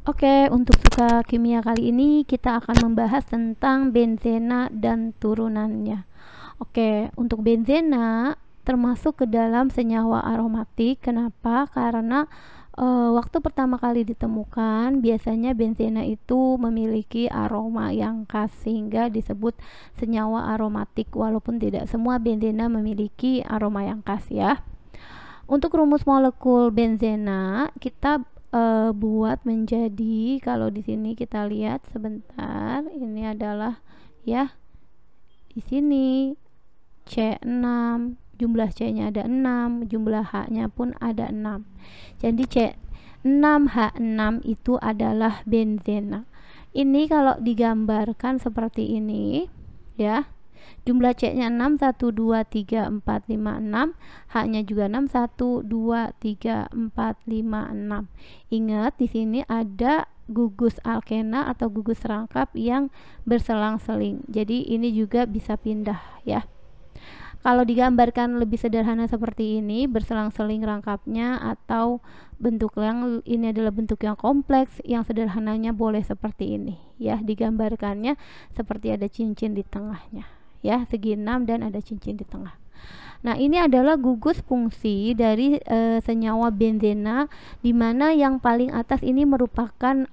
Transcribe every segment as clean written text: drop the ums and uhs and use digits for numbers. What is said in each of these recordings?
Oke, untuk suka kimia kali ini kita akan membahas tentang benzena dan turunannya. Oke, untuk benzena termasuk ke dalam senyawa aromatik. Kenapa? Karena waktu pertama kali ditemukan, biasanya benzena itu memiliki aroma yang khas sehingga disebut senyawa aromatik, walaupun tidak semua benzena memiliki aroma yang khas ya. Untuk rumus molekul benzena kita buat menjadi, kalau di sini kita lihat sebentar, ini adalah ya di sini C6, jumlah C-nya ada 6, jumlah H-nya pun ada 6. Jadi C6H6 itu adalah benzena. Ini kalau digambarkan seperti ini ya. Jumlah C-nya 6, 1, 2, 3, 4, 5, 6. H-nya juga 6, 1, 2, 3, 4, 5, 6. Ingat, di sini ada gugus alkena atau gugus rangkap yang berselang-seling. Jadi ini juga bisa pindah ya. Kalau digambarkan lebih sederhana seperti ini, berselang-seling rangkapnya, atau bentuk yang ini adalah bentuk yang kompleks, yang sederhananya boleh seperti ini ya, digambarkannya seperti ada cincin di tengahnya ya, segi 6 dan ada cincin di tengah. Nah, ini adalah gugus fungsi dari senyawa benzena, di mana yang paling atas ini merupakan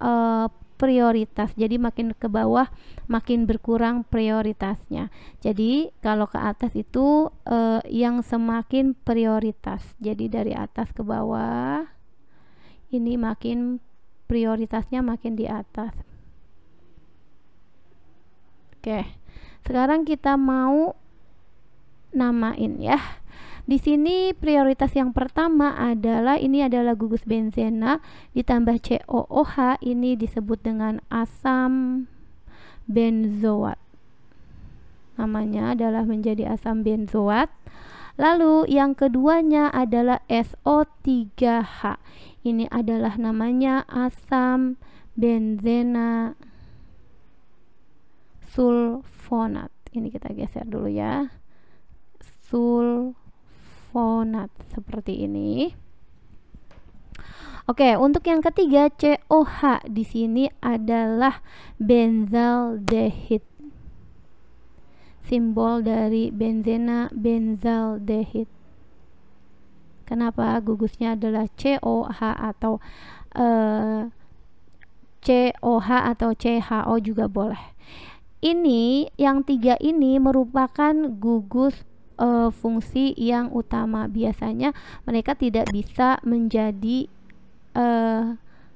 prioritas. Jadi makin ke bawah makin berkurang prioritasnya. Jadi kalau ke atas itu yang semakin prioritas. Jadi dari atas ke bawah ini makin prioritasnya makin di atas. Oke. Sekarang kita mau namain ya. Di sini prioritas yang pertama adalah ini adalah gugus benzena ditambah COOH, ini disebut dengan asam benzoat. Namanya adalah menjadi asam benzoat. Lalu yang keduanya adalah SO3H. Ini adalah namanya asam benzena sulfonat. Ini kita geser dulu ya. Sulfonat seperti ini. Oke, untuk yang ketiga COH di sini adalah benzaldehid. Simbol dari benzena benzaldehid. Kenapa? Gugusnya adalah COH atau COH atau CHO juga boleh. Ini yang tiga ini merupakan gugus fungsi yang utama. Biasanya mereka tidak bisa menjadi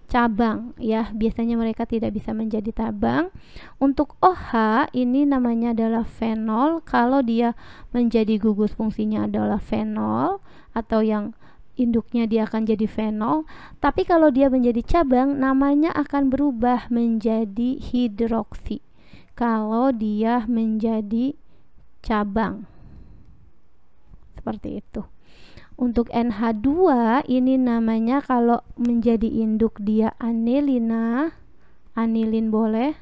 cabang ya, biasanya mereka tidak bisa menjadi cabang. Untuk OH ini namanya adalah fenol. Kalau dia menjadi gugus fungsinya adalah fenol, atau yang induknya dia akan jadi fenol. Tapi kalau dia menjadi cabang, namanya akan berubah menjadi hidroksi kalau dia menjadi cabang. Seperti itu. Untuk NH2 ini namanya kalau menjadi induk dia anilina, anilin boleh,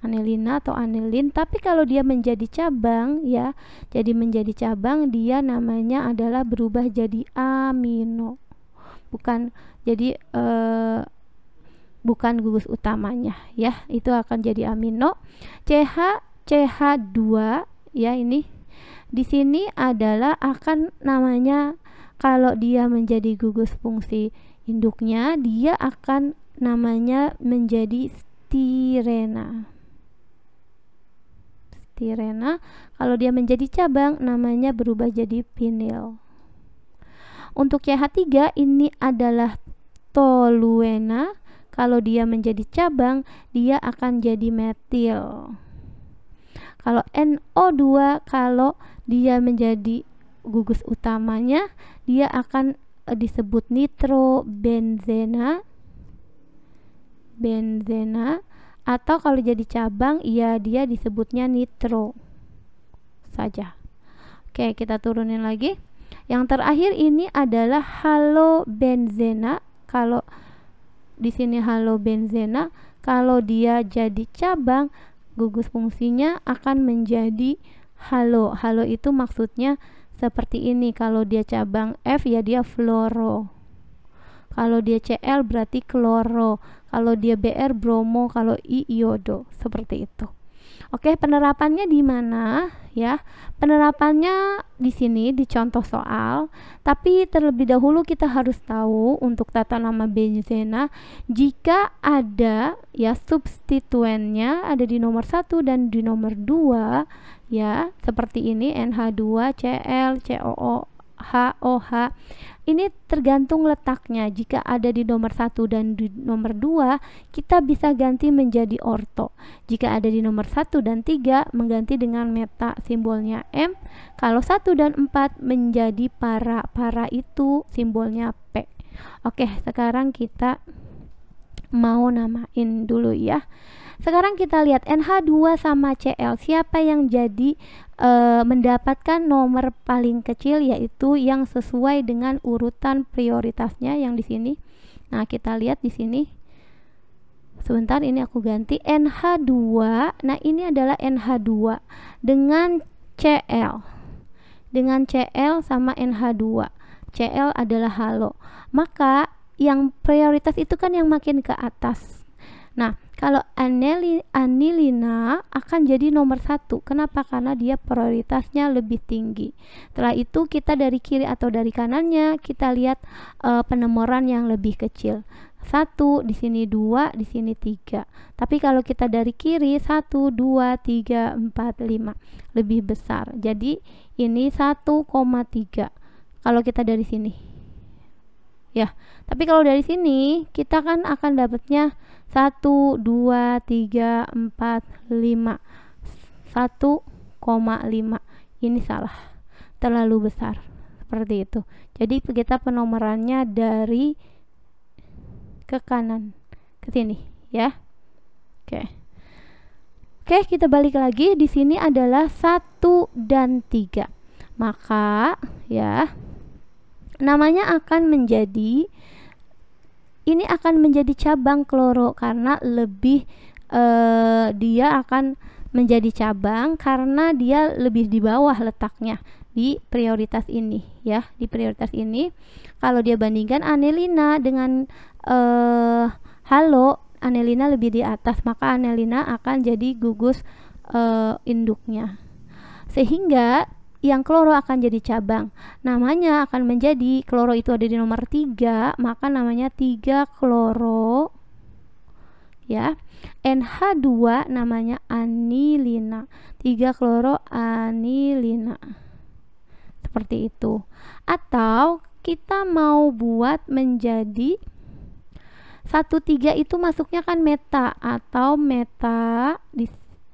anilina atau anilin. Tapi kalau dia menjadi cabang ya, jadi menjadi cabang, dia namanya adalah berubah jadi amino. Bukan jadi bukan gugus utamanya ya, itu akan jadi amino. CH2 ya, ini di sini adalah akan namanya, kalau dia menjadi gugus fungsi induknya, dia akan namanya menjadi stirena. Stirena. Kalau dia menjadi cabang, namanya berubah jadi vinil. Untuk CH3 ini adalah toluena. Kalau dia menjadi cabang, dia akan jadi metil. Kalau NO2, kalau dia menjadi gugus utamanya, dia akan disebut nitrobenzena, benzena. Atau kalau jadi cabang, ya dia disebutnya nitro saja. Oke, kita turunin lagi. Yang terakhir ini adalah halobenzena. Kalau di sini halobenzena, kalau dia jadi cabang, gugus fungsinya akan menjadi halo. Halo itu maksudnya seperti ini. Kalau dia cabang F ya dia fluoro. Kalau dia Cl berarti kloro. Kalau dia Br bromo, kalau I iodo. Seperti itu. Oke, penerapannya di mana ya? Penerapannya di sini di contoh soal. Tapi terlebih dahulu kita harus tahu untuk tata nama benzena jika ada ya substituennya ada di nomor 1 dan di nomor 2 ya, seperti ini NH2, Cl, COOH, OH. Ini tergantung letaknya. Jika ada di nomor 1 dan di nomor 2, kita bisa ganti menjadi orto. Jika ada di nomor 1 dan 3, mengganti dengan meta, simbolnya M. Kalau 1 dan 4 menjadi para. Para itu simbolnya P. Oke, sekarang kita mau namain dulu ya. Sekarang kita lihat NH2 sama Cl. Siapa yang jadi mendapatkan nomor paling kecil, yaitu yang sesuai dengan urutan prioritasnya yang di sini. Nah, kita lihat di sini. Sebentar, ini aku ganti NH2. Nah, ini adalah NH2 dengan Cl. Dengan Cl sama NH2. Cl adalah halo. Maka yang prioritas itu kan yang makin ke atas. Nah, kalau anilina akan jadi nomor 1. Kenapa? Karena dia prioritasnya lebih tinggi. Setelah itu kita dari kiri atau dari kanannya kita lihat penomoran yang lebih kecil. 1, di sini 2, di sini 3. Tapi kalau kita dari kiri 1, 2, 3, 4, 5 lebih besar. Jadi ini 1,3 kalau kita dari sini. Ya, tapi kalau dari sini kita kan akan dapatnya 1, 2, 3, 4, 5 1,5. Ini salah, terlalu besar. Seperti itu. Jadi kita penomorannya dari ke kanan ke sini ya. Oke, kita balik lagi. Di sini adalah 1 dan 3. Maka ya namanya akan menjadi, ini akan menjadi cabang kloro karena lebih dia akan menjadi cabang karena dia lebih di bawah letaknya di prioritas ini ya. Di prioritas ini kalau dia bandingkan anilina dengan halo, anilina lebih di atas, maka anilina akan jadi gugus induknya. Sehingga yang kloro akan jadi cabang. Namanya akan menjadi, kloro itu ada di nomor 3, maka namanya 3 kloro ya. NH2 namanya anilina. 3 kloro anilina. Seperti itu. Atau kita mau buat menjadi 1,3 itu masuknya kan meta atau meta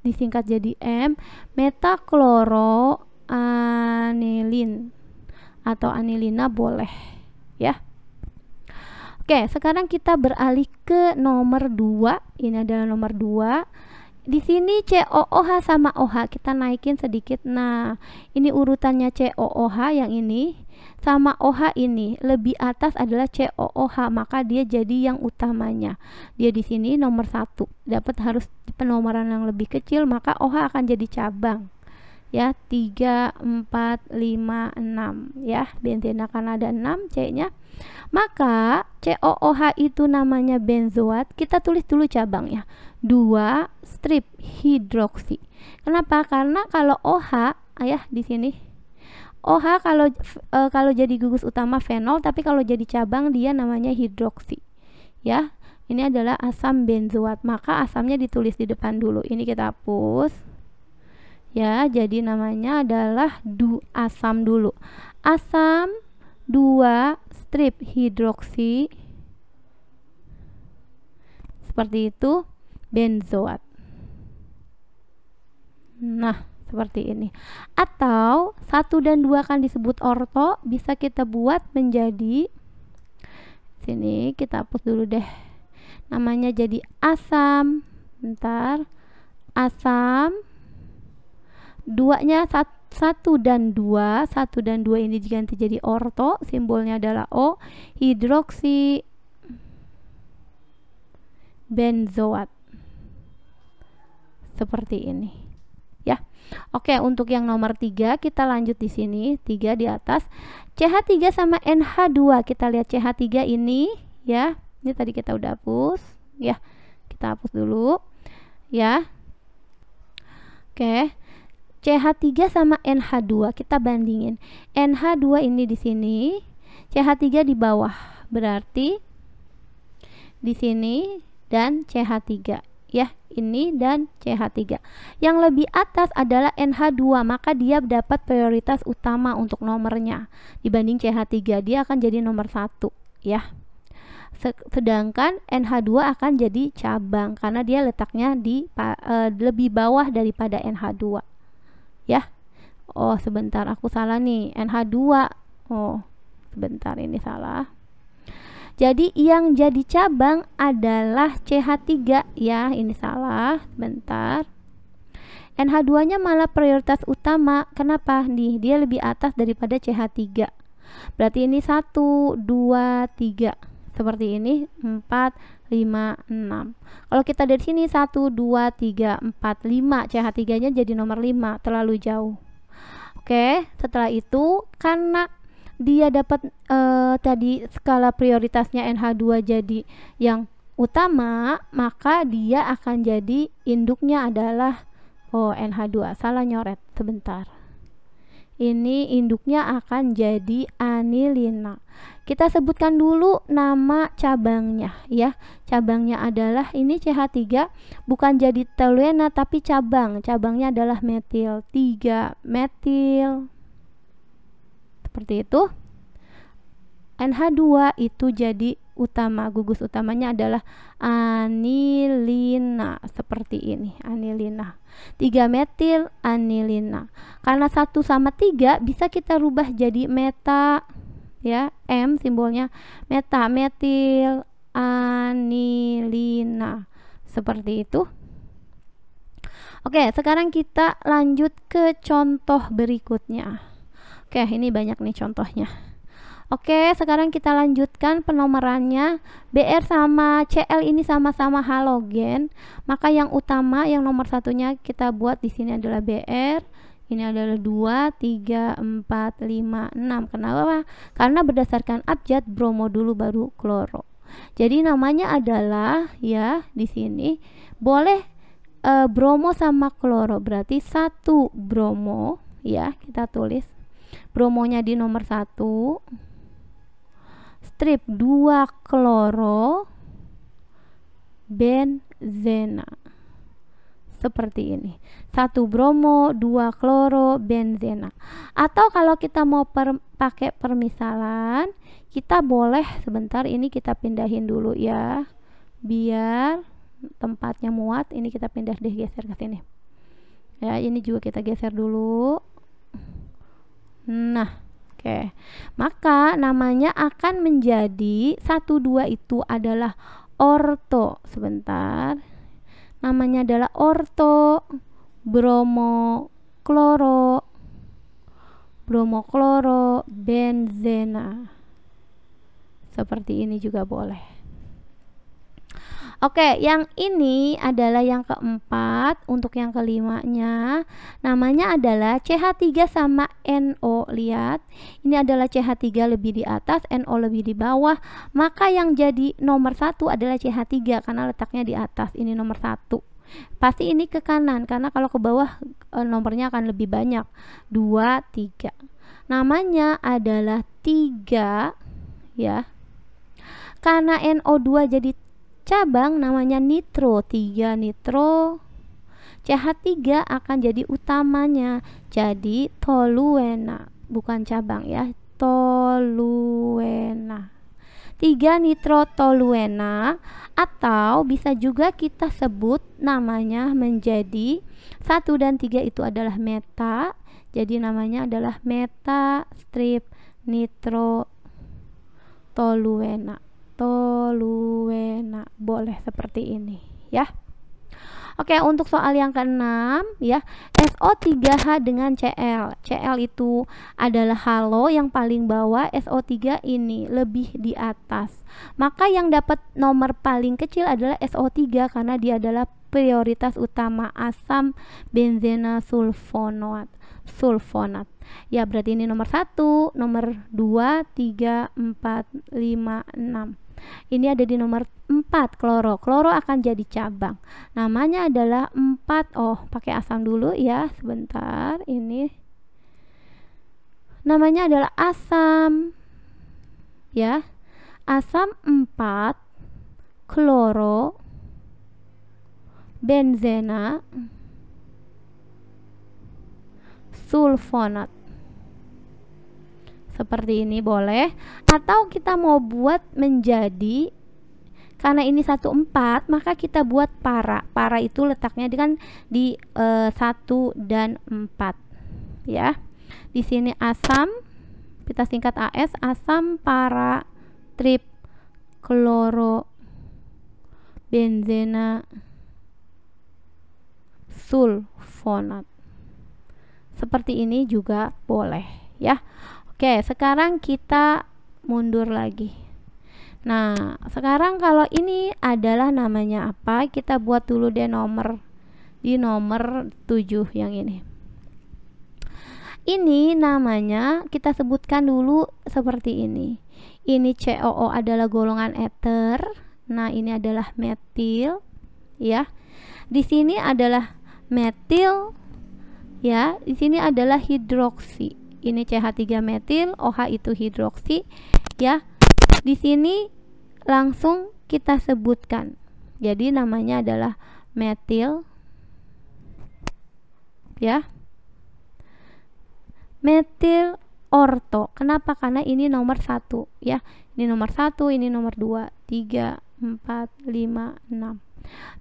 disingkat jadi M, meta kloro anilin atau anilina boleh ya. Oke, sekarang kita beralih ke nomor 2. Ini adalah nomor 2. Di sini COOH sama OH kita naikin sedikit. Nah, ini urutannya COOH yang ini sama OH ini. Lebih atas adalah COOH, maka dia jadi yang utamanya. Dia di sini nomor 1. Dapat harus penomoran yang lebih kecil, maka OH akan jadi cabang. Ya, 3, 4, 5, 6 ya. Benzena karena ada 6 C-nya. Maka COOH itu namanya benzoat. Kita tulis dulu cabangnya. 2 strip hidroksi. Kenapa? Karena kalau OH ya di sini. OH kalau jadi gugus utama fenol, tapi kalau jadi cabang dia namanya hidroksi. Ya. Ini adalah asam benzoat. Maka asamnya ditulis di depan dulu. Ini kita hapus. Ya, jadi namanya adalah asam dulu. Asam 2 strip hidroksi. Seperti itu, benzoat. Nah, seperti ini. Atau 1 dan 2 kan disebut orto, bisa kita buat menjadi, sini kita hapus dulu deh. Namanya jadi asam. Bentar. Asam 2-nya 1 dan 2. 1 dan 2 ini diganti jadi orto, simbolnya adalah O, hidroksi benzoat. Seperti ini. Ya. Oke, untuk yang nomor 3 kita lanjut di sini, 3 di atas. CH3 sama NH2. Kita lihat CH3 ini ya. Ini tadi kita udah hapus ya. Kita hapus dulu ya. Oke. CH3 sama NH2 kita bandingin. NH2 ini di sini, CH3 di bawah. Berarti di sini dan CH3 ya, ini dan CH3. Yang lebih atas adalah NH2, maka dia dapat prioritas utama untuk nomornya dibanding CH3. Dia akan jadi nomor 1 ya. Sedangkan NH2 akan jadi cabang karena dia letaknya di lebih bawah daripada NH2 ya. Oh sebentar, aku salah nih, NH2. Oh sebentar, ini salah. Jadi yang jadi cabang adalah CH3 ya, ini salah, bentar. NH2 nya malah prioritas utama. Kenapa nih? Dia lebih atas daripada CH3. Berarti ini 1, 2, 3. Seperti ini 4, 5, 6. Kalau kita dari sini 1, 2, 3, 4, 5, CH3 nya jadi nomor 5, terlalu jauh. Oke, setelah itu karena dia dapat tadi skala prioritasnya NH2 jadi yang utama, maka dia akan jadi induknya adalah NH2. Salah nyoret, sebentar. Ini induknya akan jadi anilina. Kita sebutkan dulu nama cabangnya ya. Cabangnya adalah ini CH3, bukan jadi toluena tapi cabang. Cabangnya adalah metil 3 metil. Seperti itu. NH2 itu jadi utama, gugus utamanya adalah anilina, seperti ini, anilina. 3 metil anilina. Karena 1 sama 3 bisa kita rubah jadi meta ya, M simbolnya meta, metil anilina. Seperti itu. Oke, sekarang kita lanjut ke contoh berikutnya. Oke, ini banyak nih contohnya. Oke, sekarang kita lanjutkan penomorannya. Br sama Cl ini sama-sama halogen, maka yang utama, yang nomor satunya kita buat di sini adalah Br. Ini adalah 2, 3, 4, 5, 6. Kenapa? Karena berdasarkan abjad bromo dulu baru kloro. Jadi namanya adalah ya di sini boleh bromo sama kloro, berarti 1 bromo ya, kita tulis bromonya di nomor 1, strip 2 kloro benzena. Seperti ini, 1 bromo 2 kloro benzena. Atau kalau kita mau pakai permisalan, kita boleh sebentar, ini kita pindahin dulu ya biar tempatnya muat. Ini kita pindah deh, geser ke sini ya. Ini juga kita geser dulu. Nah, oke. Maka namanya akan menjadi 1, 2 itu adalah orto. Sebentar. Namanya adalah orto bromo kloro benzena. Seperti ini juga boleh. Oke, yang ini adalah yang keempat. Untuk yang kelimanya, namanya adalah CH3 sama NO. Lihat, ini adalah CH3 lebih di atas, NO lebih di bawah. Maka yang jadi nomor 1 adalah CH3 karena letaknya di atas. Ini nomor 1. Pasti ini ke kanan, karena kalau ke bawah nomornya akan lebih banyak. 2, 3. Namanya adalah 3 ya. Karena NO2 jadi cabang, namanya nitro. 3 nitro. CH3 akan jadi utamanya, jadi toluena, bukan cabang ya, toluena. 3 nitro toluena. Atau bisa juga kita sebut namanya menjadi 1 dan 3 itu adalah meta. Jadi namanya adalah meta strip nitro toluena. Boleh seperti ini ya. Oke, untuk soal yang keenam ya, SO3H dengan Cl. Cl itu adalah halo yang paling bawah, SO3 ini lebih di atas. Maka yang dapat nomor paling kecil adalah SO3 karena dia adalah prioritas utama asam benzena sulfonat. Ya, berarti ini nomor 1, nomor 2, 3, 4, 5, 6. Ini ada di nomor 4, kloro. Kloro akan jadi cabang. Namanya adalah 4. Oh, pakai asam dulu ya, sebentar. Ini namanya adalah asam. Ya. Asam 4 kloro benzena sulfonat. Seperti ini boleh, atau kita mau buat menjadi, karena ini 1,4 maka kita buat para. Para itu letaknya kan di 1 dan 4 ya. Di sini asam, kita singkat AS, asam para trip kloro benzena sulfonat. Seperti ini juga boleh ya. Oke, sekarang kita mundur lagi. Nah, sekarang kalau ini adalah namanya apa? Kita buat dulu deh nomor, di nomor 7 yang ini. Ini namanya kita sebutkan dulu seperti ini. Ini COO adalah golongan eter. Nah, ini adalah metil ya. Di sini adalah metil ya. Di sini adalah hidroksi. Ini CH3 metil, OH itu hidroksi ya. Di sini langsung kita sebutkan. Jadi namanya adalah metil ya. Metil orto. Kenapa? Karena ini nomor 1 ya. Ini nomor 1, ini nomor 2, 3, 4, 5, 6.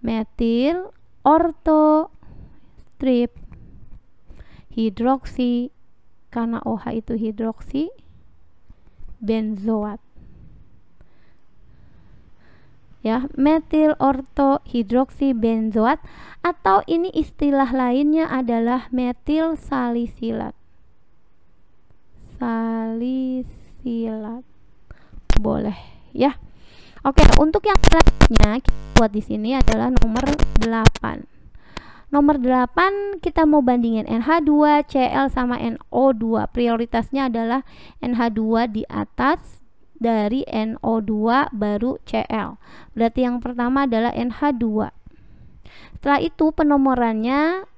Metil orto strip hidroksi, karena OH itu hidroksi benzoat ya. Metil orto hidroksi benzoat, atau ini istilah lainnya adalah metil salisilat. Salisilat boleh ya. Oke, untuk yang selanjutnya kita buat di sini adalah nomor 8. Nomor 8 kita mau bandingin NH2, Cl sama NO2. Prioritasnya adalah NH2 di atas dari NO2 baru Cl. Berarti yang pertama adalah NH2. Setelah itu penomorannya,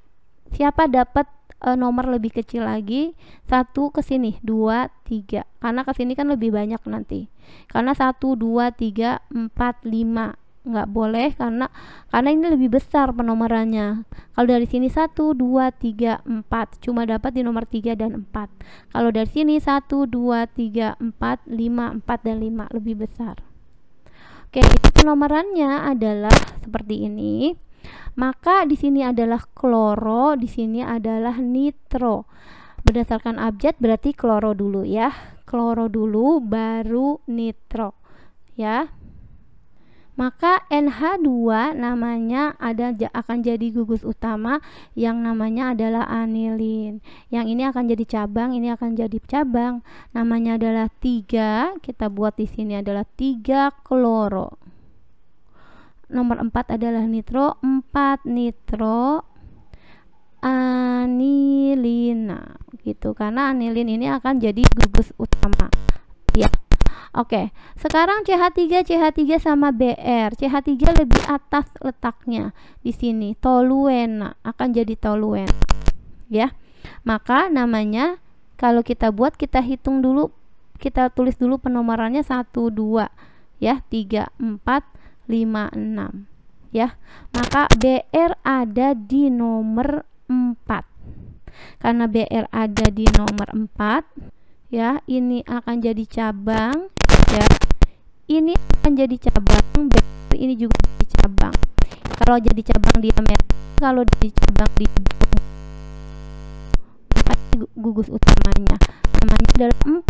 siapa dapat nomor lebih kecil lagi? 1 ke sini, 2, 3. Karena ke sini kan lebih banyak nanti. Karena 1, 2, 3, 4, 5. Nggak boleh karena ini lebih besar penomorannya. Kalau dari sini 1, 2, 3, 4 cuma dapat di nomor 3 dan 4. Kalau dari sini 1, 2, 3, 4, 5, 4 dan 5 lebih besar. Oke, penomorannya adalah seperti ini. Maka di sini adalah kloro, di sini adalah nitro. Berdasarkan abjad berarti kloro dulu ya. Kloro dulu baru nitro ya. Maka NH2 namanya akan jadi gugus utama yang namanya adalah anilin. Yang ini akan jadi cabang, ini akan jadi cabang. Namanya adalah 3. Kita buat di sini adalah 3 kloro. Nomor 4 adalah nitro, 4 nitro anilina gitu. Karena anilin ini akan jadi gugus utama ya. Oke, sekarang CH3 sama Br. CH3 lebih atas letaknya di sini. Toluena akan jadi toluena. Ya. Maka namanya kalau kita buat, kita hitung dulu, kita tulis dulu penomorannya 1 2 ya, 3 4 5 6 ya. Maka Br ada di nomor 4. Karena Br ada di nomor 4 ya, ini akan jadi cabang ya. Ini akan jadi cabang, ini juga jadi cabang. Kalau jadi cabang diameter, kalau jadi cabang di gugus utamanya namanya adalah 4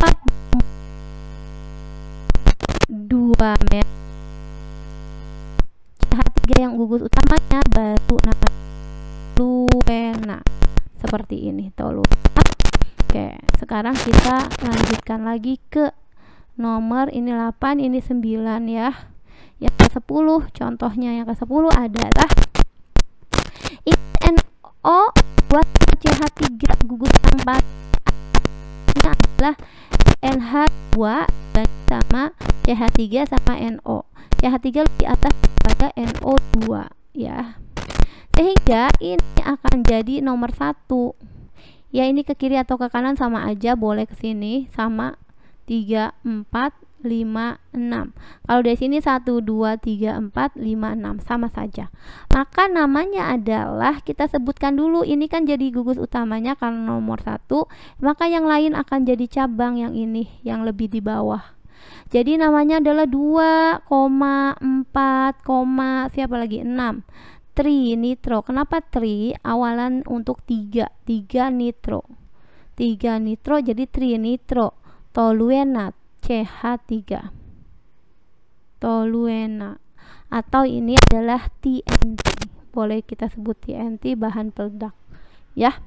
2 meter. CH3 yang gugus utamanya baru namanya toluena. Seperti ini toluena. Oke, sekarang kita lanjutkan lagi ke nomor ini 8, ini 9 ya. Yang ke-10, contohnya yang ke-10 adalah ini NO buat CH3 gugus utama adalah NH2 sama CH3 sama NO. CH3 lebih atas daripada NO2 ya. Sehingga ini akan jadi nomor 1. Ya, ini ke kiri atau ke kanan sama aja, boleh ke sini sama 3, 4, 5, 6. Kalau dari sini 1, 2, 3, 4, 5, 6 sama saja. Maka namanya adalah, kita sebutkan dulu, ini kan jadi gugus utamanya karena nomor 1, maka yang lain akan jadi cabang yang ini, yang lebih di bawah. Jadi namanya adalah 2,4, siapa lagi? 6. Tri nitro. Kenapa tri? Awalan untuk 3 nitro. 3 nitro jadi tri nitro. Toluena CH3. Toluena. Atau ini adalah TNT. Boleh kita sebut TNT, bahan peledak. Ya.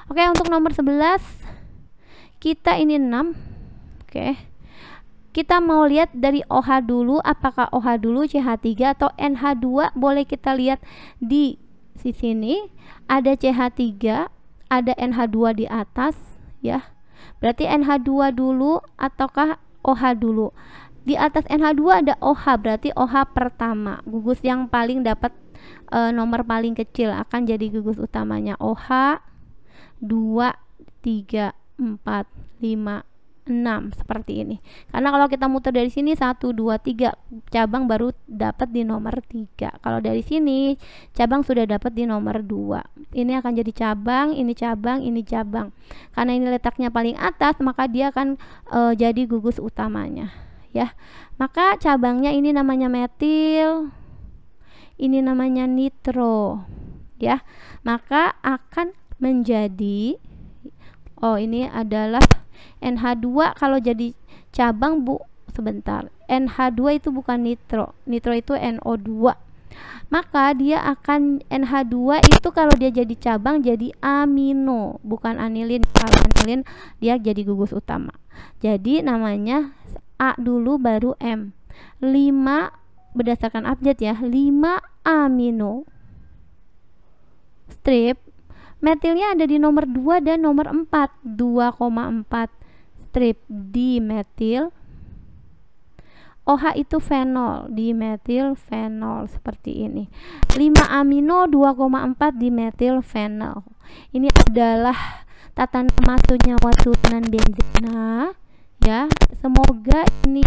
Oke, untuk nomor 11 kita ini 6. Oke. Kita mau lihat dari OH dulu, apakah OH dulu, CH3 atau NH2. Boleh kita lihat di sini ada CH3, ada NH2 di atas ya. Berarti NH2 dulu ataukah OH dulu? Di atas NH2 ada OH, berarti OH pertama. Gugus yang paling dapat nomor paling kecil akan jadi gugus utamanya. OH 2, 3, 4, 5, 6 seperti ini. Karena kalau kita muter dari sini 1, 2, 3 cabang baru dapat di nomor 3. Kalau dari sini cabang sudah dapat di nomor 2. Ini akan jadi cabang, ini cabang, ini cabang. Karena ini letaknya paling atas, maka dia akan jadi gugus utamanya, ya. Maka cabangnya ini namanya metil, ini namanya nitro, ya. Maka akan menjadi ini adalah NH2. Kalau jadi cabang, Bu, sebentar. NH2 itu bukan nitro. Nitro itu NO2. Maka dia akan NH2 itu kalau dia jadi cabang jadi amino, bukan anilin. Kalau anilin dia jadi gugus utama. Jadi namanya A dulu baru M. 5 berdasarkan abjad ya. 5 amino strip. Metilnya ada di nomor 2 dan nomor 4. 2,4 strip dimetil. OH itu fenol, dimetil fenol seperti ini. 5 amino 2,4 dimetil fenol. Ini adalah tata nama senyawa turunan benzena ya. Semoga ini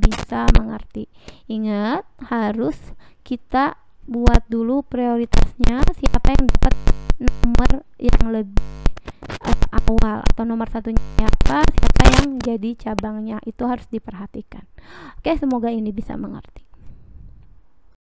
bisa mengerti. Ingat, harus kita buat dulu prioritasnya, siapa yang dapat nomor yang lebih awal atau nomor satunya siapa yang jadi cabangnya, itu harus diperhatikan. Oke, semoga ini bisa mengerti.